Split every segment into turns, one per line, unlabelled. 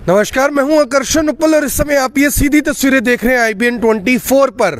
नमस्कार, मैं हूं आकर्षण उपल और इस समय आप ये सीधी तस्वीरें देख रहे हैं IBN 24 पर।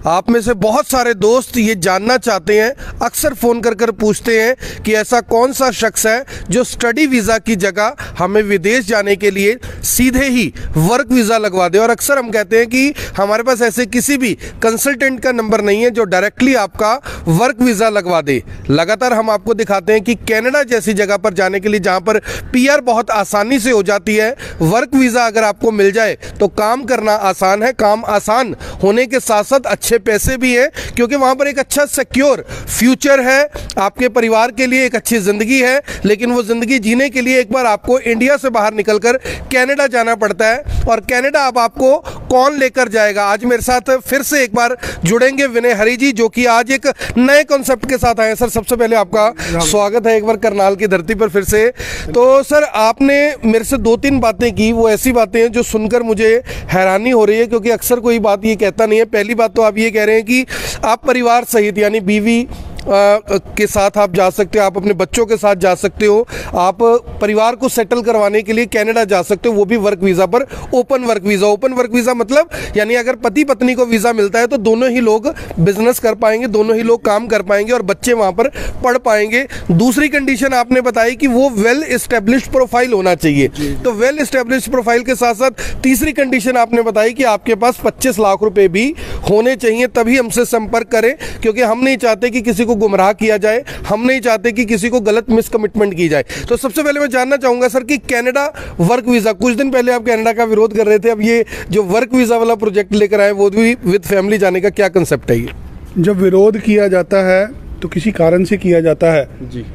आप में से बहुत सारे दोस्त ये जानना चाहते हैं, अक्सर फ़ोन कर पूछते हैं कि ऐसा कौन सा शख्स है जो स्टडी वीज़ा की जगह हमें विदेश जाने के लिए सीधे ही वर्क वीज़ा लगवा दे। और अक्सर हम कहते हैं कि हमारे पास ऐसे किसी भी कंसल्टेंट का नंबर नहीं है जो डायरेक्टली आपका वर्क वीज़ा लगवा दे। लगातार हम आपको दिखाते हैं कि कनाडा जैसी जगह पर जाने के लिए जहाँ पर PR बहुत आसानी से हो जाती है, वर्क वीज़ा अगर आपको मिल जाए तो काम करना आसान है। काम आसान होने के साथ साथ अच्छे पैसे भी हैं, क्योंकि वहां पर एक अच्छा सिक्योर फ्यूचर है, आपके परिवार के लिए एक अच्छी जिंदगी है। लेकिन वो जिंदगी जीने के लिए एक बार आपको इंडिया से बाहर निकलकर कनाडा जाना पड़ता है। और कनाडा अब आपको कौन लेकर जाएगा, आज मेरे साथ फिर से एक बार जुड़ेंगे विनय हरी जी, जो कि आज एक नए कॉन्सेप्ट के साथ आए। सर, सबसे पहले आपका स्वागत है एक बार करनाल की धरती पर फिर से। तो सर, आपने मेरे से 2-3 बातें की, वो ऐसी बातें हैं जो सुनकर मुझे हैरानी हो रही है, क्योंकि अक्सर कोई बात ये कहता नहीं है। पहली बात तो आप ये कह रहे हैं कि आप परिवार सहित यानी बीवी के साथ आप जा सकते हो, आप अपने बच्चों के साथ जा सकते हो, आप परिवार को सेटल करवाने के लिए कनाडा जा सकते हो, वो भी वर्क वीज़ा पर। Open work visa, open work visa मतलब यानी अगर पति पत्नी को वीज़ा मिलता है तो दोनों ही लोग बिजनेस कर पाएंगे, दोनों ही लोग काम कर पाएंगे और बच्चे वहाँ पर पढ़ पाएंगे। दूसरी कंडीशन आपने बताई कि वो वेल इस्टेब्लिश्ड प्रोफाइल होना चाहिए। तो वेल इस्टेब्लिश्ड प्रोफाइल के साथ साथ तीसरी कंडीशन आपने बताई कि आपके पास 25 लाख रुपए भी होने चाहिए, तभी हमसे संपर्क करें, क्योंकि हम नहीं चाहते कि किसी को गुमराह किया जाए, हम नहीं चाहते कि किसी को गलत मिसकमिटमेंट की जाए। तो सबसे पहले मैं जानना चाहूंगा सर कि कनाडा वर्क वीज़ा, कुछ दिन पहले आप कनाडा का विरोध कर रहे थे, अब ये जो वर्क वीज़ा वाला प्रोजेक्ट लेकर आए वो भी विद फैमिली जाने का क्या कंसेप्ट है? ये
जब विरोध किया जाता है तो किसी कारण से किया जाता है
जी।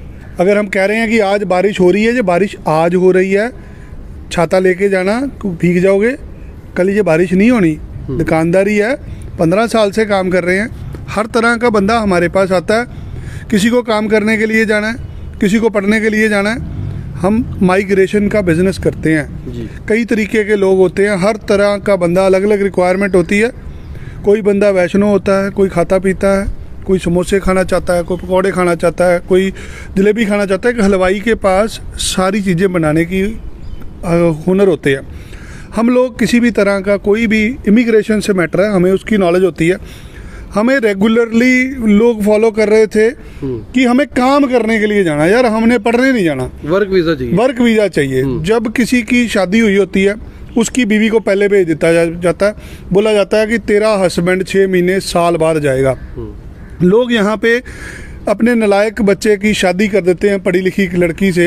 अगर हम कह रहे हैं कि आज बारिश हो रही है, ये बारिश आज हो रही है, छाता लेके जाना, भीग जाओगे, कल ये बारिश नहीं होनी। दुकानदारी है, 15 साल से काम कर रहे हैं, हर तरह का बंदा हमारे पास आता है। किसी को काम करने के लिए जाना है, किसी को पढ़ने के लिए जाना है। हम माइग्रेशन का बिजनेस करते हैं जी। कई तरीके के लोग होते हैं, हर तरह का बंदा, अलग अलग रिक्वायरमेंट होती है। कोई बंदा वैष्णो होता है, कोई खाता पीता है, कोई समोसे खाना चाहता है, कोई पकौड़े खाना चाहता है, कोई जलेबी खाना चाहता है। कि हलवाई के पास सारी चीज़ें बनाने की हुनर होते हैं। हम लोग किसी भी तरह का कोई भी इमिग्रेशन से मैटर है, हमें उसकी नॉलेज होती है। हमें रेगुलरली लोग फॉलो कर रहे थे कि हमें काम करने के लिए जाना, यार हमने पढ़ने नहीं जाना,
वर्क वीज़ा चाहिए,
वर्क वीज़ा चाहिए। जब किसी की शादी हुई होती है, उसकी बीवी को पहले भेज देता जाता है, बोला जाता है कि तेरा हस्बैंड 6 महीने साल बाद जाएगा। लोग यहाँ पे अपने नालायक बच्चे की शादी कर देते हैं पढ़ी लिखी लड़की से,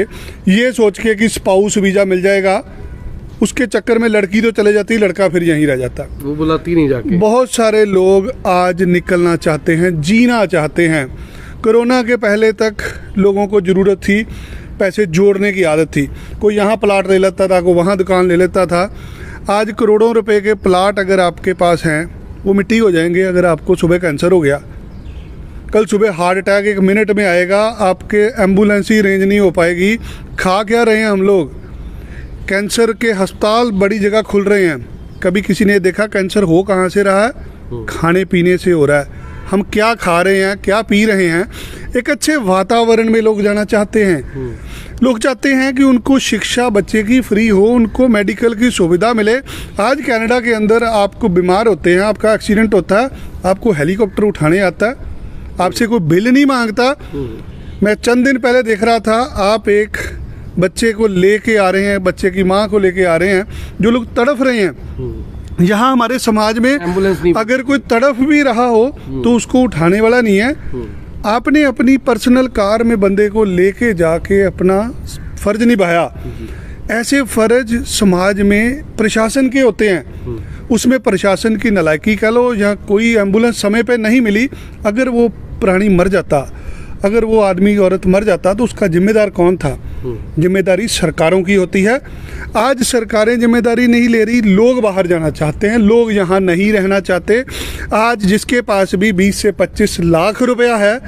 ये सोच के कि स्पाउस वीज़ा मिल जाएगा। उसके चक्कर में लड़की तो चले जाती, लड़का फिर यहीं रह जाता,
वो बुलाती नहीं जाके।
बहुत सारे लोग आज निकलना चाहते हैं, जीना चाहते हैं। कोरोना के पहले तक लोगों को ज़रूरत थी, पैसे जोड़ने की आदत थी। कोई यहाँ प्लाट ले लेता था, कोई वहाँ दुकान ले लेता था। आज करोड़ों रुपए के प्लाट अगर आपके पास हैं, वो मिट्टी हो जाएंगे। अगर आपको सुबह कैंसर हो गया, कल सुबह हार्ट अटैक 1 मिनट में आएगा, आपके एम्बुलेंस ही रेंज नहीं हो पाएगी। खा क्या रहे हैं हम लोग? कैंसर के अस्पताल बड़ी जगह खुल रहे हैं। कभी किसी ने देखा कैंसर हो कहाँ से रहा है? खाने पीने से हो रहा है। हम क्या खा रहे हैं, क्या पी रहे हैं। एक अच्छे वातावरण में लोग जाना चाहते हैं। लोग चाहते हैं कि उनको शिक्षा बच्चे की फ्री हो, उनको मेडिकल की सुविधा मिले। आज कनाडा के अंदर आपको बीमार होते हैं, आपका एक्सीडेंट होता है, आपको हेलीकॉप्टर उठाने आता है, आपसे कोई बिल नहीं मांगता। मैं चंद दिन पहले देख रहा था, आप एक बच्चे को लेके आ रहे हैं, बच्चे की माँ को लेके आ रहे हैं, जो लोग तड़फ रहे हैं। यहाँ हमारे समाज में अगर कोई तड़फ भी रहा हो तो उसको उठाने वाला नहीं है। आपने अपनी पर्सनल कार में बंदे को लेके जाके अपना फर्ज निभाया। ऐसे फर्ज समाज में प्रशासन के होते हैं, उसमें प्रशासन की नालायकी कह लो, या कोई एम्बुलेंस समय पे नहीं मिली, अगर वो प्राणी मर जाता, अगर वो आदमी औरत मर जाता, तो उसका जिम्मेदार कौन था? जिम्मेदारी सरकारों की होती है। आज सरकारें जिम्मेदारी नहीं ले रही, लोग बाहर जाना चाहते हैं, लोग यहाँ नहीं रहना चाहते। आज जिसके पास भी 20 से 25 लाख रुपया है,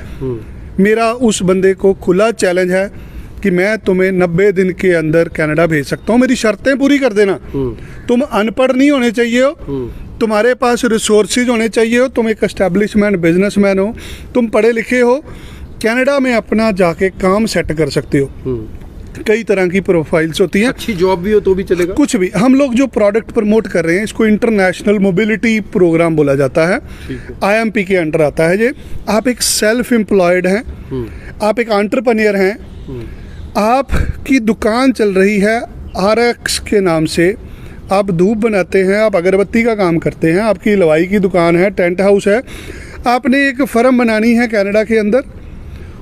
मेरा उस बंदे को खुला चैलेंज है कि मैं तुम्हें 90 दिन के अंदर कनाडा भेज सकता हूँ, मेरी शर्तें पूरी कर देना। तुम अनपढ़ नहीं होने चाहिए हो, तुम्हारे पास रिसोर्सेज होने चाहिए हो, तुम एक एस्टैब्लिशमेंट बिजनेसमैन हो, तुम पढ़े लिखे हो, कनाडा में अपना जाके काम सेट कर सकते हो। कई तरह की प्रोफाइल्स होती हैं।
अच्छी जॉब भी हो तो भी चलेगा?
कुछ भी। हम लोग जो प्रोडक्ट प्रमोट कर रहे हैं इसको इंटरनेशनल मोबिलिटी प्रोग्राम बोला जाता है। IMP के अंडर आता है ये। आप एक सेल्फ एम्प्लॉयड हैं, आप एक एंटरप्रेन्योर हैं, आपकी दुकान चल रही है RX के नाम से, आप धूप बनाते हैं, आप अगरबत्ती का काम करते हैं, आपकी हलवाई की दुकान है, टेंट हाउस है, आपने एक फर्म बनानी है कनाडा के अंदर,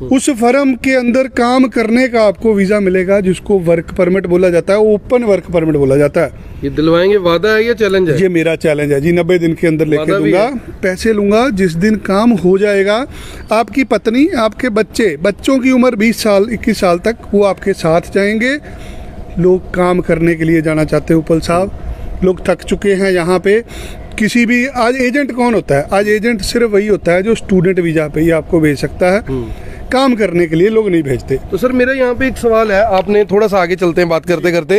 उस फर्म के अंदर काम करने का आपको वीज़ा मिलेगा जिसको वर्क परमिट बोला जाता है, ओपन वर्क परमिट बोला जाता है।
ये दिलवाएंगे? वादा है या चैलेंज है?
ये मेरा चैलेंज है जी। 90 दिन के अंदर लेके दूंगा, पैसे लूंगा। जिस दिन काम हो जाएगा, आपकी पत्नी, आपके बच्चों की उम्र 20 साल 21 साल तक वो आपके साथ जाएंगे। लोग काम करने के लिए जाना चाहते हैं उपल साहब, लोग थक चुके हैं यहाँ पे। किसी भी आज एजेंट कौन होता है? आज एजेंट सिर्फ वही होता है जो स्टूडेंट वीजा पे ही आपको भेज सकता है, काम करने के लिए लोग नहीं भेजते।
तो सर मेरा यहाँ पे एक सवाल है, आपने थोड़ा सा आगे चलते हैं बात करते करते।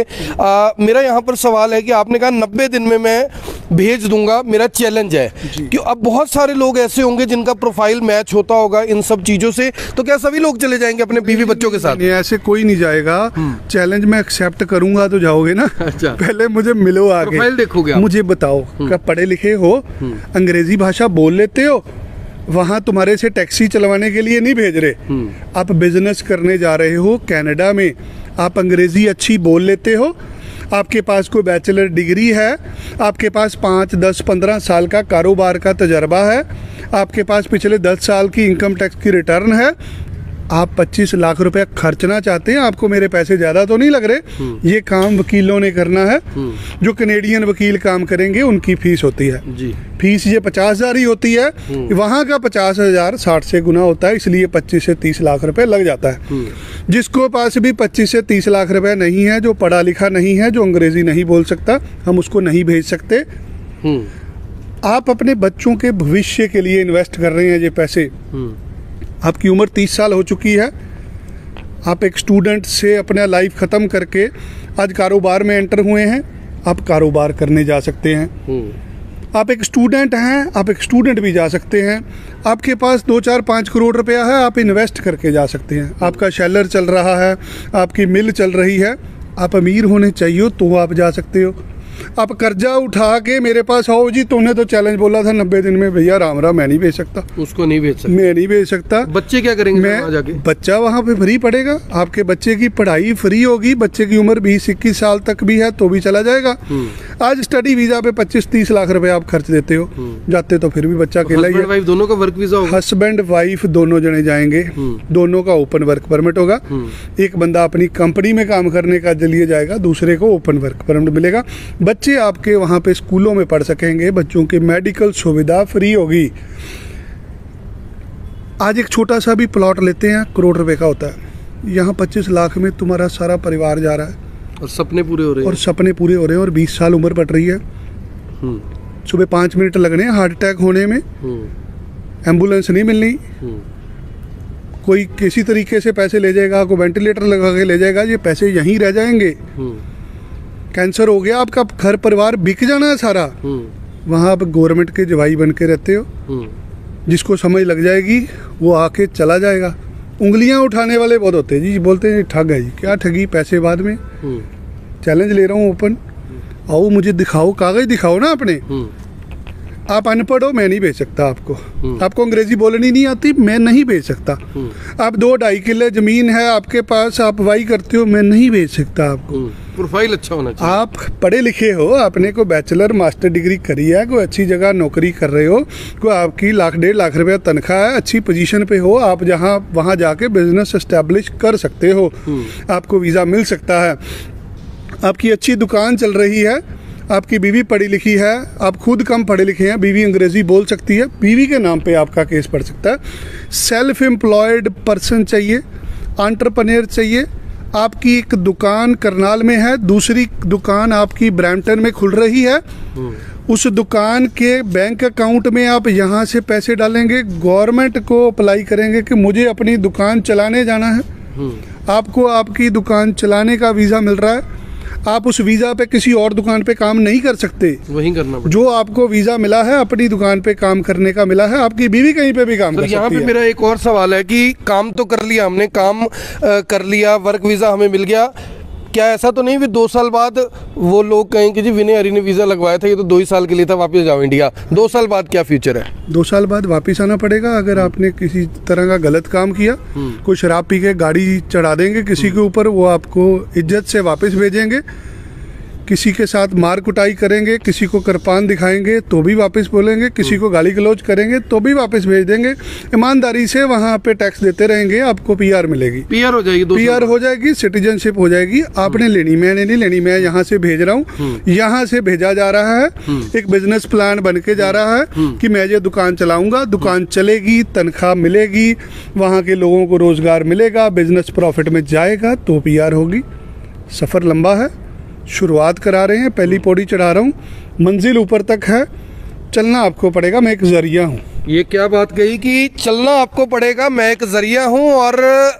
मेरा यहाँ पर सवाल है कि आपने कहा 90 दिन में मैं भेज दूंगा, मेरा चैलेंज है कि अब बहुत सारे लोग ऐसे होंगे जिनका प्रोफाइल मैच होता होगा इन सब चीजों से, तो क्या सभी लोग चले जाएंगे अपने बीवी बच्चों के साथ?
नहीं, ऐसे कोई नहीं जाएगा। चैलेंज मैं एक्सेप्ट करूंगा तो जाओगे ना।
अच्छा।
पहले मुझे मिलो, आगे
प्रोफाइल देखोगे,
मुझे बताओ क्या पढ़े लिखे हो, अंग्रेजी भाषा बोल लेते हो, वहाँ तुम्हारे से टैक्सी चलवाने के लिए नहीं भेज रहे, आप बिजनेस करने जा रहे हो कनाडा में, आप अंग्रेजी अच्छी बोल लेते हो, आपके पास कोई बैचलर डिग्री है, आपके पास 5, 10, 15 साल का कारोबार का तजर्बा है, आपके पास पिछले 10 साल की इनकम टैक्स की रिटर्न है, आप 25 लाख रुपए खर्चना चाहते हैं, आपको मेरे पैसे ज़्यादा तो नहीं लग रहे, ये काम वकीलों ने करना है। जो कनेडियन वकील काम करेंगे उनकी फीस होती है
जी,
फीस ये 50,000 ही होती है, वहाँ का 50,000 60 से गुना होता है, इसलिए 25 से 30 लाख रुपए लग जाता है। जिसको पास भी 25 से 30 लाख रुपए नहीं है, जो पढ़ा लिखा नहीं है, जो अंग्रेजी नहीं बोल सकता, हम उसको नहीं भेज सकते। आप अपने बच्चों के भविष्य के लिए इन्वेस्ट कर रहे हैं ये पैसे। आपकी उम्र 30 साल हो चुकी है, आप एक स्टूडेंट से अपना लाइफ ख़त्म करके आज कारोबार में एंटर हुए हैं, आप कारोबार करने जा सकते हैं। आप एक स्टूडेंट हैं, आप एक स्टूडेंट भी जा सकते हैं। आपके पास 2, 4, 5 करोड़ रुपया है, आप इन्वेस्ट करके जा सकते हैं। आपका शैलर चल रहा है, आपकी मिल चल रही है, आप अमीर होने चाहिए तो आप जा सकते हो। आप कर्जा उठा के मेरे पास आओ जी, तूने तो चैलेंज बोला था 90 दिन में, भैया राम राम, मैं नहीं भेज सकता,
उसको नहीं भेज सकता,
मैं नहीं भेज सकता।
बच्चे क्या करेंगे
मैं
जाके?
बच्चा वहाँ पे फ्री पढ़ेगा, आपके बच्चे की पढ़ाई फ्री होगी, बच्चे की उम्र 20-21 साल तक भी है तो भी चला जाएगा। आज स्टडी वीजा पे 25-30 लाख रुपए आप खर्च देते हो, जाते तो फिर भी बच्चा अकेला ही है।
वाइफ दोनों का वर्क वीजा होगा?
हस्बैंड वाइफ दोनों जने जाएंगे, दोनों का ओपन वर्क परमिट होगा। एक बंदा अपनी कंपनी में काम करने का लिए जाएगा, दूसरे को ओपन वर्क परमिट मिलेगा। बच्चे आपके वहाँ पे स्कूलों में पढ़ सकेंगे, बच्चों की मेडिकल सुविधा फ्री होगी। आज एक छोटा सा भी प्लॉट लेते हैं, करोड़ रुपए का होता है, यहाँ 25 लाख में तुम्हारा सारा परिवार जा रहा है
और सपने पूरे हो रहे हैं।
और सपने पूरे हो रहे हैं, और 20 साल उम्र बढ़ रही है। सुबह 5 मिनट लगने हार्ट अटैक होने में, एम्बुलेंस नहीं मिलनी, कोई किसी तरीके से पैसे ले जाएगा, कोई वेंटिलेटर लगा के ले जाएगा, ये पैसे यहीं रह जाएंगे। कैंसर हो गया, आपका घर परिवार बिक जाना है सारा, वहाँ आप गवर्नमेंट के जवाई बन के रहते हो। जिसको समझ लग जाएगी वो आके चला जाएगा। उंगलियां उठाने वाले बहुत होते हैं जी, बोलते हैं ठग है जी, क्या ठगी, पैसे बाद में। चैलेंज ले रहा हूँ ओपन, आओ मुझे दिखाओ, कागज दिखाओ ना अपने। आप अनपढ़ हो, मैं नहीं भेज सकता आपको, आपको अंग्रेजी बोलनी नहीं आती, मैं नहीं भेज सकता। आप 2-2.5 किले जमीन है आपके पास, आप वाई करते हो, मैं नहीं भेज सकता आपको।
प्रोफाइल अच्छा होना चाहिए।
आप पढ़े लिखे हो, आपने कोई बैचलर मास्टर डिग्री करी है, कोई अच्छी जगह नौकरी कर रहे हो, कोई आपकी 1.5 लाख रुपया तनख्वाह है, अच्छी पोजीशन पे हो, आप जहाँ वहाँ जाके बिजनेस एस्टेब्लिश कर सकते हो, आपको वीज़ा मिल सकता है। आपकी अच्छी दुकान चल रही है, आपकी बीवी पढ़ी लिखी है, आप खुद कम पढ़े लिखे हैं, बीवी अंग्रेजी बोल सकती है, बीवी के नाम पे आपका केस पड़ सकता है। सेल्फ एम्प्लॉयड पर्सन चाहिए, एंटरप्रेन्योर चाहिए। आपकी एक दुकान करनाल में है, दूसरी दुकान आपकी ब्रैम्पटन में खुल रही है, उस दुकान के बैंक अकाउंट में आप यहाँ से पैसे डालेंगे, गवर्नमेंट को अप्लाई करेंगे कि मुझे अपनी दुकान चलाने जाना है, आपको आपकी दुकान चलाने का वीज़ा मिल रहा है। आप उस वीज़ा पे किसी और दुकान पे काम नहीं कर सकते,
वही करना पड़ेगा।
जो आपको वीज़ा मिला है अपनी दुकान पे काम करने का मिला है, आपकी बीवी कहीं पे भी काम कर
यहाँ
सकती
पे
है।
मेरा एक और सवाल है कि काम तो कर लिया हमने, काम कर लिया, वर्क वीज़ा हमें मिल गया, क्या ऐसा तो नहीं भी 2 साल बाद वो लोग कहें कि जी विनय हरी ने वीज़ा लगवाया था, ये तो 2 ही साल के लिए था, वापस जाओ इंडिया? 2 साल बाद क्या फ्यूचर है?
2 साल बाद वापस आना पड़ेगा अगर आपने किसी तरह का गलत काम किया। कोई शराब पी के गाड़ी चढ़ा देंगे किसी के ऊपर, वो आपको इज्जत से वापस भेजेंगे। किसी के साथ मार कुटाई करेंगे, किसी को कृपान दिखाएंगे तो भी वापस बोलेंगे, किसी को गाली गलौज करेंगे तो भी वापस भेज देंगे। ईमानदारी से वहाँ पे टैक्स देते रहेंगे, आपको पीआर मिलेगी,
पीआर हो जाएगी,
पीआर हो जाएगी, सिटीजनशिप हो जाएगी। आपने लेनी, मैंने नहीं लेनी, मैं यहाँ से भेज रहा हूँ, यहाँ से भेजा जा रहा है, एक बिजनेस प्लान बन के जा रहा है कि मैं ये दुकान चलाऊंगा, दुकान चलेगी, तनख्वाह मिलेगी, वहाँ के लोगों को रोजगार मिलेगा, बिजनेस प्रॉफिट में जाएगा तो पीआर होगी। सफ़र लंबा है, शुरुआत करा रहे हैं, पहली पौड़ी चढ़ा रहा हूँ, मंजिल ऊपर तक है, चलना आपको पड़ेगा, मैं एक जरिया हूँ।
ये क्या बात कही कि चलना आपको पड़ेगा, मैं एक जरिया हूं। और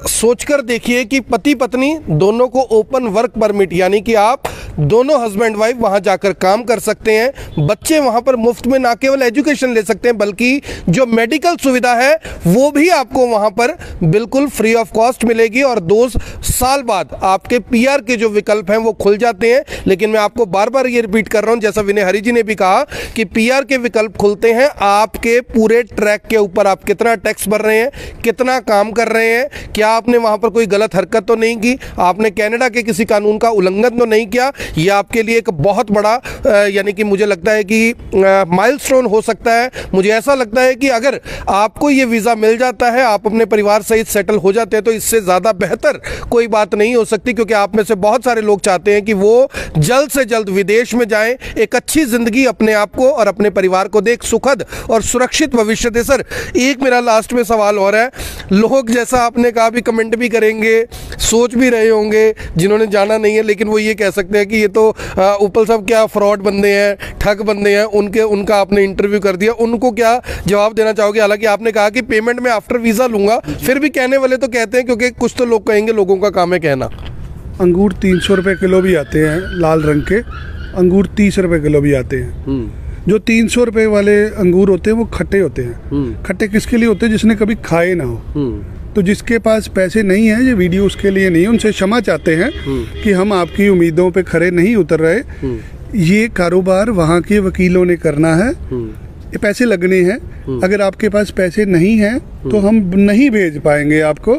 सोचकर देखिए कि पति पत्नी दोनों को ओपन वर्क परमिट, यानी कि आप दोनों हस्बैंड वाइफ वहां जाकर काम कर सकते हैं। बच्चे वहां पर मुफ्त में ना केवल एजुकेशन ले सकते हैं बल्कि जो मेडिकल सुविधा है वो भी आपको वहां पर बिल्कुल फ्री ऑफ कॉस्ट मिलेगी। और 2 साल बाद आपके पीआर के जो विकल्प हैं वो खुल जाते हैं। लेकिन मैं आपको बार बार ये रिपीट कर रहा हूं, जैसा विनय हरी जी ने भी कहा कि पीआर के विकल्प खुलते हैं आपके पूरे ट्रैक के ऊपर। आप कितना टैक्स भर रहे हैं, कितना काम कर रहे हैं, क्या आपने वहां पर कोई गलत हरकत तो नहीं की, आपने कनाडा के किसी कानून का उल्लंघन तो नहीं किया। ये आपके लिए एक बहुत बड़ा यानी कि मुझे लगता है कि माइलस्टोन हो सकता है। मुझे ऐसा लगता है कि अगर आपको ये वीज़ा मिल जाता है, आप अपने परिवार सहित सेटल हो जाते हैं, तो इससे ज़्यादा बेहतर कोई बात नहीं हो सकती। क्योंकि आप में से बहुत सारे लोग चाहते हैं कि वो जल्द से जल्द विदेश में जाएं, एक अच्छी ज़िंदगी अपने आप को और अपने परिवार को दे, एक सुखद और सुरक्षित भविष्य दे। सर, एक मेरा लास्ट में सवाल और है। लोग, जैसा आपने कहा, भी कमेंट भी करेंगे, सोच भी रहे होंगे जिन्होंने जाना नहीं है, लेकिन वो ये कह सकते हैं कि ये तो उपल साहब क्या फ्रॉड बंदे हैं, ठग बंदे हैं, उनका आपने इंटरव्यू कर दिया, उनको क्या जवाब देना चाहोगे? हालांकि आपने कहा कि पेमेंट में आफ्टर वीज़ा लूंगा, फिर भी कहने वाले तो कहते हैं, क्योंकि कुछ तो लोग कहेंगे, लोगों का काम है कहना।
अंगूर 300 रुपये किलो भी आते हैं, लाल रंग के अंगूर 30 रुपये किलो भी आते हैं। जो 300 रुपये वाले अंगूर होते हैं वो खट्टे होते हैं। खट्टे किसके लिए होते हैं? जिसने कभी खाए ना हो। तो जिसके पास पैसे नहीं है, ये वीडियो उसके लिए नहीं है। उनसे क्षमा चाहते हैं कि हम आपकी उम्मीदों पे खरे नहीं उतर रहे। ये कारोबार वहाँ के वकीलों ने करना है, ये पैसे लगने हैं। अगर आपके पास पैसे नहीं हैं तो हम नहीं भेज पाएंगे आपको।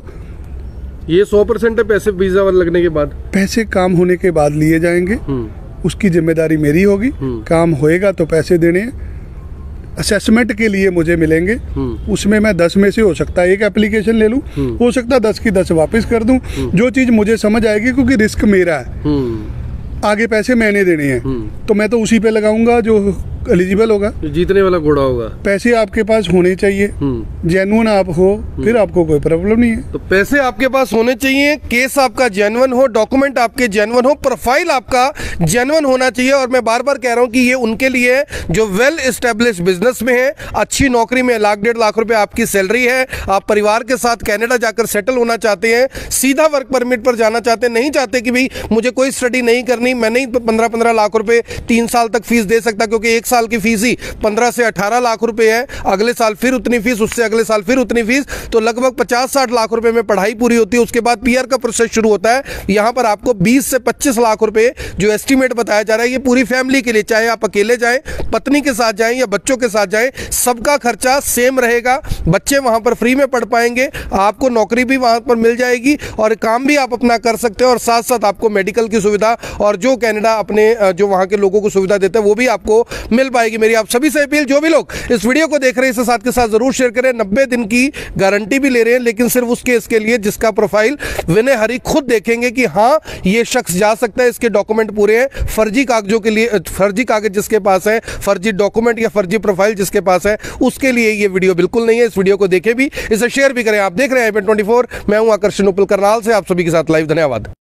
ये 100% है पैसे वीज़ा लगने के बाद? पैसे
काम होने के बाद लिए जाएंगे, उसकी जिम्मेदारी मेरी होगी। काम होएगा तो पैसे देने हैं। असेसमेंट के लिए मुझे मिलेंगे, उसमें मैं 10 में से हो सकता है 1 एप्लीकेशन ले लूं, हो सकता है 10 की 10 वापस कर दूं। जो चीज़ मुझे समझ आएगी, क्योंकि रिस्क मेरा है, आगे पैसे मैंने देने हैं, तो मैं तो उसी पे लगाऊंगा जो एलिजिबल होगा,
जीतने वाला घोड़ा होगा।
पैसे आपके पास होने चाहिए, जेन्युइन आप हो, फिर आपको कोई प्रॉब्लम नहीं है।
तो पैसे आपके पास होने चाहिए, केस आपका जेन्युइन हो, डॉक्यूमेंट आपके जेन्युइन हो, प्रोफाइल आपका जेन्युइन होना चाहिए। और मैं बार बार कह रहा हूं कि ये उनके लिए जो वेल एस्टेब्लिश बिजनेस में है, अच्छी नौकरी में, 1 लाख 1.5 लाख रुपए आपकी सैलरी है, आप परिवार के साथ कनाडा जाकर सेटल होना चाहते हैं, सीधा वर्क परमिट पर जाना चाहते हैं, नहीं चाहते कि भाई मुझे कोई स्टडी नहीं करनी, मैं नहीं 15-15 लाख रुपए 3 साल तक फीस दे सकता, क्योंकि 1 साल की फीस ही 15 से 18 लाख रुपए है, अगले साल फिर उतनी फीस, उससे अगले साल फिर उतनी फीस, तो लगभग 50-60 लाख रुपए में पढ़ाई पूरी होती है। उसके बाद पीआर का प्रोसेस शुरू होता है। यहां पर आपको 20 से 25 लाख रुपए जो एस्टीमेट बताया जा रहा है, ये पूरी फैमिली के लिए, चाहे आप अकेले जाएं, पत्नी के साथ जाएं या बच्चों के साथ जाएं, सबका खर्चा सेम रहेगा। बच्चे वहां पर फ्री में पढ़ पाएंगे, आपको नौकरी भी वहां पर मिल जाएगी और काम भी आप अपना कर सकते हैं, और साथ साथ आपको मेडिकल की सुविधा और जो कनाडा अपने जो वहां के लोगों को सुविधा देता है वो भी आपको मिल पाएगी। मेरी आप सभी से अपील, जो भी लोग इस वीडियो को देख रहे हैं इसे साथ के साथ जरूर शेयर करें। 90 दिन की गारंटी भी ले रहे हैं, लेकिन सिर्फ उस केस के लिए जिसका प्रोफाइल विनय हरी खुद देखेंगे कि हाँ ये शख्स जा सकता है, इसके डॉक्यूमेंट पूरे हैं। फर्जी कागजों के लिए, फर्जी कागज जिसके पास है, फर्जी डॉक्यूमेंट या फर्जी प्रोफाइल जिसके पास है, उसके लिए ये वीडियो बिल्कुल नहीं है। इस वीडियो को देखें भी, इसे शेयर भी करें। आप देख रहे हैं IBN24, मैं हूं आकर्षण उपल करनाल से, आप सभी के साथ लाइव। धन्यवाद।